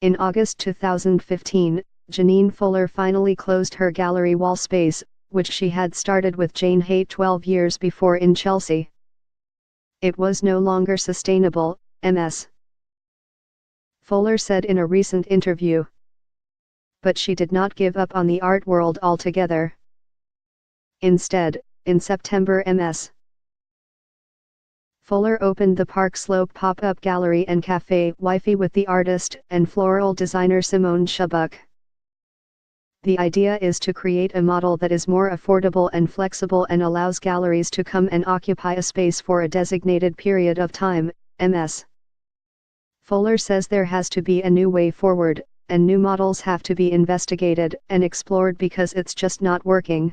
In August 2015, Janine Fuller finally closed her gallery wall space, which she had started with Jane Haight 12 years before in Chelsea. It was no longer sustainable, Ms. Fuller said in a recent interview. But she did not give up on the art world altogether. Instead, in September Ms. Fuller opened the Park Slope pop-up gallery and cafe Wi-Fi with the artist and floral designer Simone Chubbuck. The idea is to create a model that is more affordable and flexible and allows galleries to come and occupy a space for a designated period of time, Ms. Fuller says there has to be a new way forward, and new models have to be investigated and explored because it's just not working.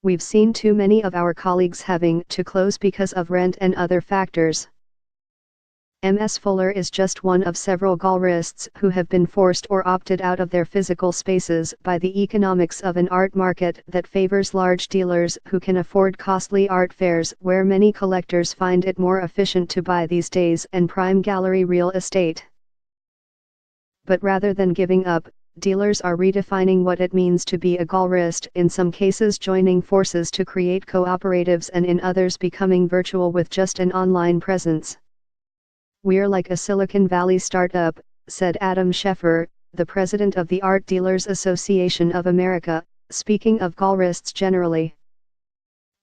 We've seen too many of our colleagues having to close because of rent and other factors. Ms. Fuller is just one of several gallerists who have been forced or opted out of their physical spaces by the economics of an art market that favors large dealers who can afford costly art fairs, where many collectors find it more efficient to buy these days, and prime gallery real estate. But rather than giving up, dealers are redefining what it means to be a gallerist, in some cases joining forces to create cooperatives and in others becoming virtual with just an online presence. "We're like a Silicon Valley startup," said Adam Scheffer, the president of the Art Dealers Association of America, speaking of gallerists generally.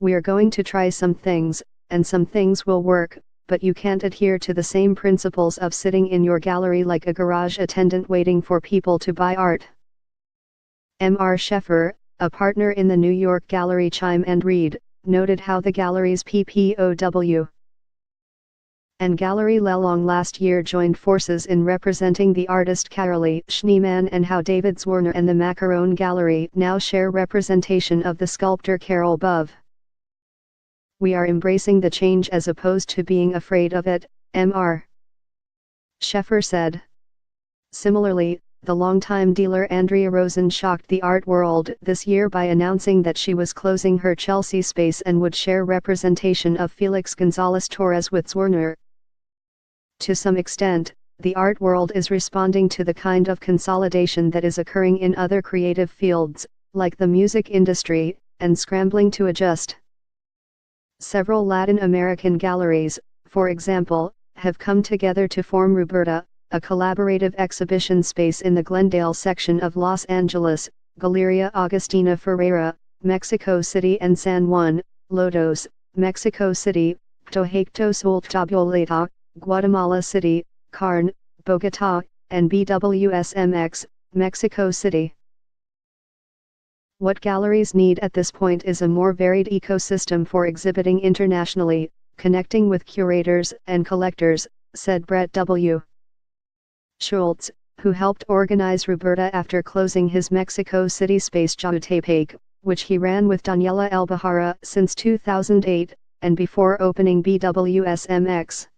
"We're going to try some things, and some things will work, but you can't adhere to the same principles of sitting in your gallery like a garage attendant waiting for people to buy art." Mr. Scheffer, a partner in the New York gallery Chime and Reed, noted how the gallery's PPOW and Gallery Lelong last year joined forces in representing the artist Carolee Schneemann, and how David Zwirner and the Macaron Gallery now share representation of the sculptor Carol Bove. "We are embracing the change as opposed to being afraid of it," Mr. Scheffer said. Similarly, the longtime dealer Andrea Rosen shocked the art world this year by announcing that she was closing her Chelsea space and would share representation of Felix Gonzalez Torres with Zwirner. To some extent, the art world is responding to the kind of consolidation that is occurring in other creative fields, like the music industry, and scrambling to adjust. Several Latin American galleries, for example, have come together to form Roberta, a collaborative exhibition space in the Glendale section of Los Angeles, Galeria Agustina Ferreira, Mexico City, and San Juan, Lodos, Mexico City, Proyectos Ultravioleta, Guatemala City, Carn, Bogotá, and BWSMX, Mexico City. What galleries need at this point is a more varied ecosystem for exhibiting internationally, connecting with curators and collectors, said Brett W. Schultz, who helped organize Roberta after closing his Mexico City space Jautepec, which he ran with Daniela Elbahara since 2008, and before opening BWSMX.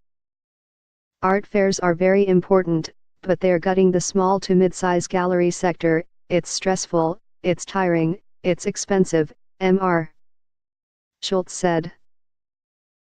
"Art fairs are very important, but they're gutting the small to mid-size gallery sector. It's stressful, it's tiring, it's expensive," Mr. Schultz said.